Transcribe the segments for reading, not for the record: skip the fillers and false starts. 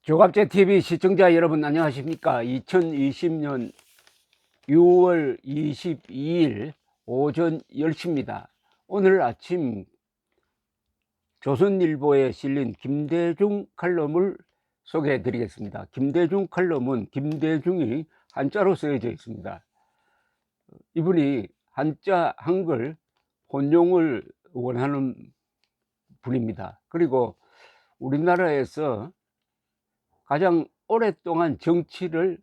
조갑제TV 시청자 여러분 안녕하십니까. 2020년 6월 22일 오전 10시입니다. 오늘 아침 조선일보에 실린 김대중 칼럼을 소개해 드리겠습니다. 김대중 칼럼은 김대중이 한자로 쓰여져 있습니다. 이분이 한자 한글 혼용을 원하는 분입니다. 그리고 우리나라에서 가장 오랫동안 정치를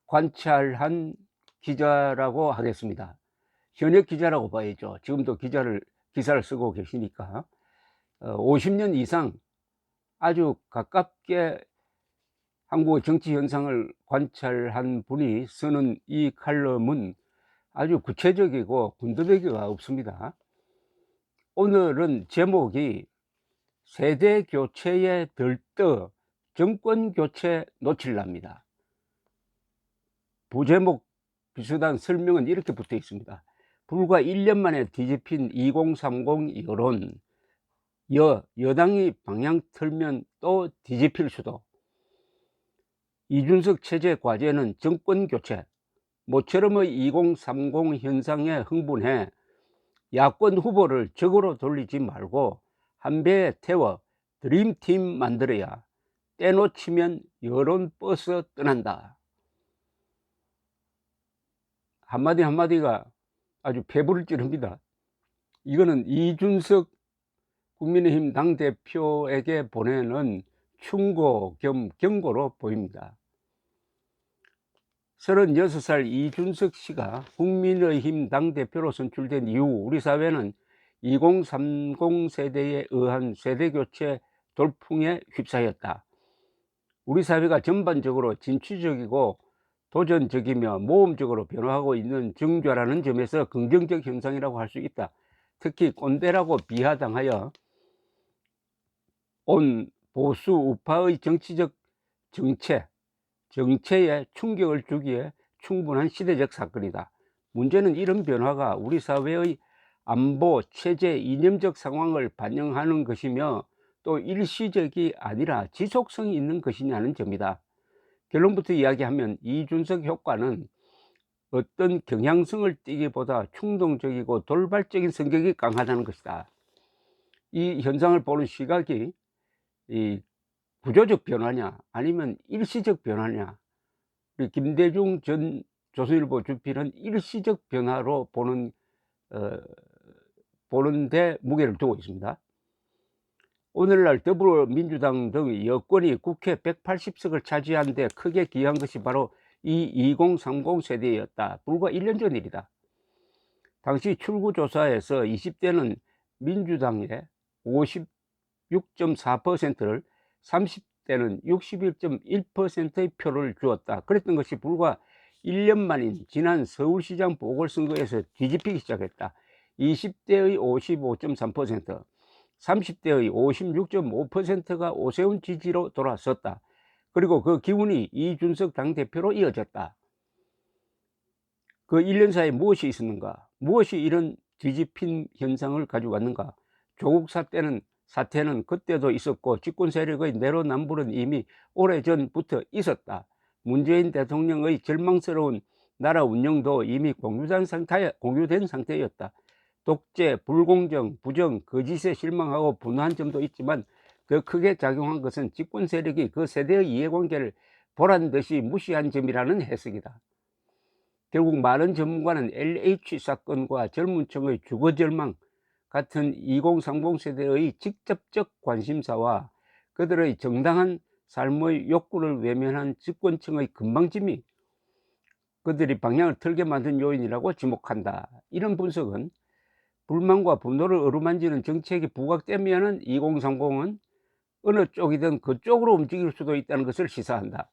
관찰한 기자라고 하겠습니다. 현역 기자라고 봐야죠. 지금도 기사를 쓰고 계시니까 50년 이상 아주 가깝게 한국의 정치 현상을 관찰한 분이 쓰는 이 칼럼은 아주 구체적이고 군더더기가 없습니다. 오늘은 제목이 세대 교체에 들떠 정권 교체 놓칠랍니다. 부제목 비슷한 설명은 이렇게 붙어 있습니다. 불과 1년 만에 뒤집힌 2030 여론, 여당이 방향 틀면 또 뒤집힐 수도. 이준석 체제 과제는 정권 교체. 모처럼의 2030 현상에 흥분해 야권 후보를 적으로 돌리지 말고 한 배에 태워 드림팀 만들어야 떼놓치면 여론 버스 떠난다. 한마디 한마디가 아주 폐부를 찌릅니다. 이거는 이준석 국민의힘 당대표에게 보내는 충고 겸 경고로 보입니다. 36살 이준석 씨가 국민의힘 당대표로 선출된 이후 우리 사회는 2030 세대에 의한 세대교체 돌풍에 휩싸였다. 우리 사회가 전반적으로 진취적이고 도전적이며 모험적으로 변화하고 있는 증조라는 점에서 긍정적 현상이라고 할 수 있다. 특히 꼰대라고 비하당하여 온 보수 우파의 정치적 정체에 충격을 주기에 충분한 시대적 사건이다. 문제는 이런 변화가 우리 사회의 안보, 체제, 이념적 상황을 반영하는 것이며 또 일시적이 아니라 지속성이 있는 것이냐는 점이다. 결론부터 이야기하면 이준석 효과는 어떤 경향성을 띠기보다 충동적이고 돌발적인 성격이 강하다는 것이다. 이 현상을 보는 시각이 이 구조적 변화냐 아니면 일시적 변화냐, 김대중 전 조선일보 주필은 일시적 변화로 보는데 무게를 두고 있습니다. 오늘날 더불어민주당 등 여권이 국회 180석을 차지한 데 크게 기여한 것이 바로 이 2030 세대였다. 불과 1년 전 일이다. 당시 출구조사에서 20대는 민주당에 56.4%를, 30대는 61.1%의 표를 주었다. 그랬던 것이 불과 1년 만인 지난 서울시장 보궐선거에서 뒤집히기 시작했다. 20대의 55.3%, 30대의 56.5%가 오세훈 지지로 돌아섰다. 그리고 그 기운이 이준석 당대표로 이어졌다. 그 1년 사이에 무엇이 있었는가? 무엇이 이런 뒤집힌 현상을 가져왔는가? 조국 사태는 그때도 있었고 직권 세력의 내로남불은 이미 오래전부터 있었다. 문재인 대통령의 절망스러운 나라 운영도 이미 공유된 상태였다. 독재, 불공정, 부정, 거짓에 실망하고 분노한 점도 있지만 더 크게 작용한 것은 집권 세력이 그 세대의 이해관계를 보란듯이 무시한 점이라는 해석이다. 결국 많은 전문가는 LH 사건과 젊은 층의 주거절망 같은 2030 세대의 직접적 관심사와 그들의 정당한 삶의 욕구를 외면한 집권층의 건방짐이 그들이 방향을 틀게 만든 요인이라고 지목한다. 이런 분석은 불만과 분노를 어루만지는 정책이 부각되면 2030은 어느 쪽이든 그쪽으로 움직일 수도 있다는 것을 시사한다.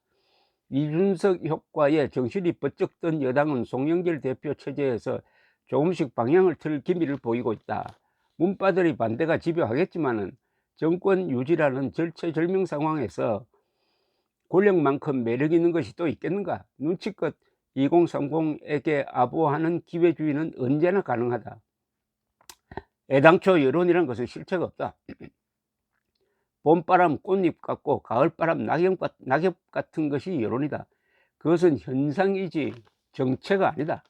이준석 효과에 정신이 번쩍 든 여당은 송영길 대표 체제에서 조금씩 방향을 틀 기미를 보이고 있다. 문바들의 반대가 집요하겠지만은 정권 유지라는 절체절명 상황에서 권력만큼 매력 있는 것이 또 있겠는가? 눈치껏 2030에게 아부하는 기회주의는 언제나 가능하다. 애당초 여론이라는 것은 실체가 없다. 봄바람 꽃잎 같고 가을바람 낙엽 같은 것이 여론이다. 그것은 현상이지 정체가 아니다.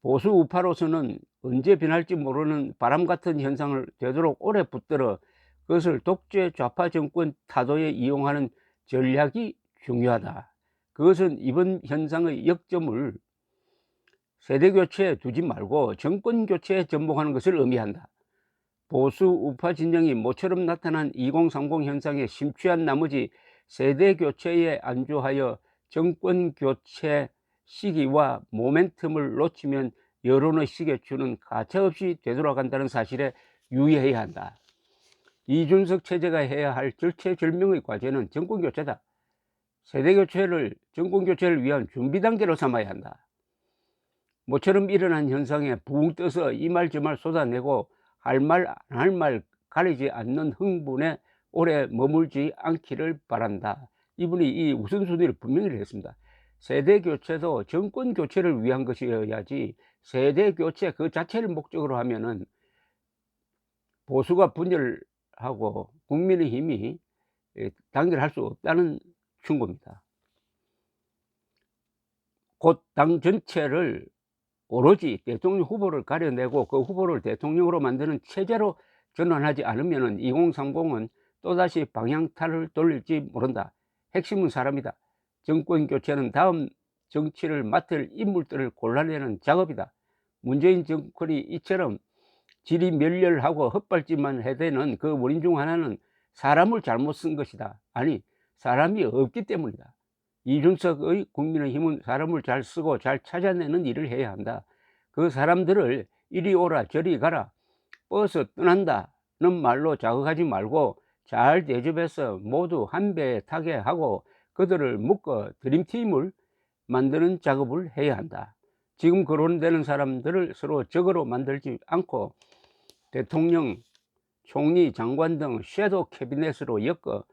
보수 우파로서는 언제 변할지 모르는 바람 같은 현상을 되도록 오래 붙들어 그것을 독재 좌파 정권 타도에 이용하는 전략이 중요하다. 그것은 이번 현상의 역점을 세대교체에 두지 말고 정권교체에 접목하는 것을 의미한다. 보수 우파 진영이 모처럼 나타난 2030 현상에 심취한 나머지 세대교체에 안주하여 정권교체 시기와 모멘텀을 놓치면 여론의 시계추는 가차없이 되돌아간다는 사실에 유의해야 한다. 이준석 체제가 해야 할 절체절명의 과제는 정권교체다. 세대교체를 정권교체를 위한 준비 단계로 삼아야 한다. 모처럼 일어난 현상에 붕 떠서 이 말 저 말 쏟아내고 할 말 안 할 말 가리지 않는 흥분에 오래 머물지 않기를 바란다. 이분이 이 우선순위를 분명히 했습니다. 세대교체도 정권교체를 위한 것이어야지 세대교체 그 자체를 목적으로 하면은 보수가 분열하고 국민의힘이 단결할 수 없다는 충고입니다. 곧 당 전체를 오로지 대통령 후보를 가려내고 그 후보를 대통령으로 만드는 체제로 전환하지 않으면 2030은 또다시 방향타를 돌릴지 모른다. 핵심은 사람이다. 정권교체는 다음 정치를 맡을 인물들을 골라내는 작업이다. 문재인 정권이 이처럼 질이 멸렬하고 헛발질만 해대는 그 원인 중 하나는 사람을 잘못 쓴 것이다. 아니, 사람이 없기 때문이다. 이준석의 국민의힘은 사람을 잘 쓰고 잘 찾아내는 일을 해야 한다. 그 사람들을 이리 오라 저리 가라 버스 떠난다는 말로 자극하지 말고 잘 대접해서 모두 한 배에 타게 하고 그들을 묶어 드림팀을 만드는 작업을 해야 한다. 지금 거론되는 사람들을 서로 적으로 만들지 않고 대통령, 총리, 장관 등 섀도우 캐비넷으로 엮어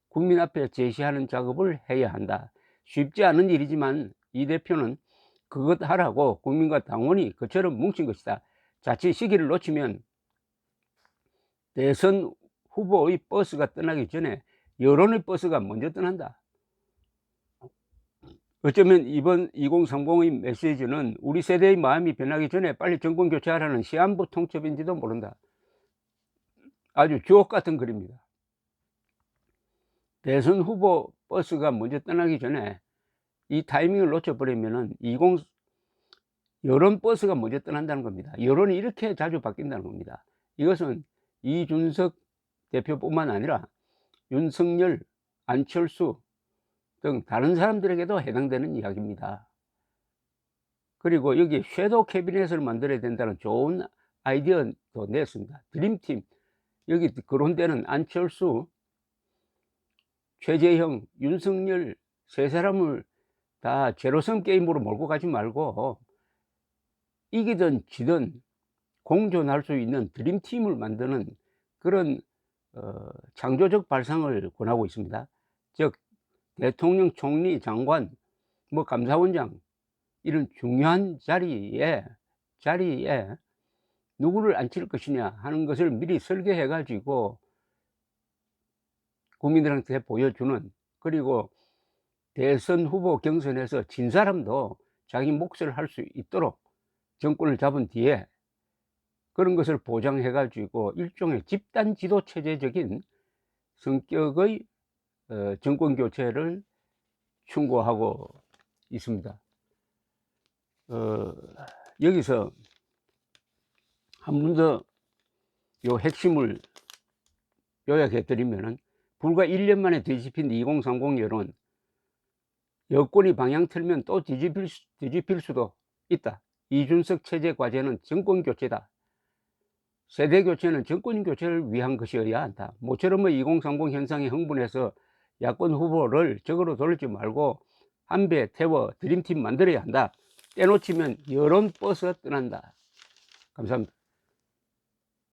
국민 앞에 제시하는 작업을 해야 한다. 쉽지 않은 일이지만 이 대표는 그것 하라고 국민과 당원이 그처럼 뭉친 것이다. 자칫 시기를 놓치면 대선 후보의 버스가 떠나기 전에 여론의 버스가 먼저 떠난다. 어쩌면 이번 2030의 메시지는 우리 세대의 마음이 변하기 전에 빨리 정권 교체하라는 시한부 통첩인지도 모른다. 아주 주옥 같은 글입니다. 대선 후보 버스가 먼저 떠나기 전에 이 타이밍을 놓쳐버리면은 여론 버스가 먼저 떠난다는 겁니다. 여론이 이렇게 자주 바뀐다는 겁니다. 이것은 이준석 대표뿐만 아니라 윤석열, 안철수 등 다른 사람들에게도 해당되는 이야기입니다. 그리고 여기 섀도우 캐비넷을 만들어야 된다는 좋은 아이디어도 냈습니다. 드림팀, 여기 거론되는 안철수, 최재형, 윤석열 세 사람을 다 제로섬 게임으로 몰고 가지 말고 이기든 지든 공존할 수 있는 드림팀을 만드는 그런 창조적 발상을 권하고 있습니다. 즉 대통령, 총리, 장관, 감사원장 이런 중요한 자리에 누구를 앉힐 것이냐 하는 것을 미리 설계해 가지고 국민들한테 보여주는, 그리고 대선 후보 경선에서 진 사람도 자기 몫을 할 수 있도록 정권을 잡은 뒤에 그런 것을 보장해 가지고 일종의 집단 지도 체제적인 성격의 정권 교체를 충고하고 있습니다. 여기서 한 번 더 요 핵심을 요약해 드리면은 불과 1년 만에 뒤집힌 2030 여론, 여권이 방향 틀면 또 뒤집힐 수도 있다. 이준석 체제 과제는 정권 교체다. 세대 교체는 정권 교체를 위한 것이어야 한다. 모처럼의 2030 현상에 흥분해서 야권 후보를 적으로 돌리지 말고 한 배 태워 드림팀 만들어야 한다. 떼놓치면 여론 버스 떠난다. 감사합니다.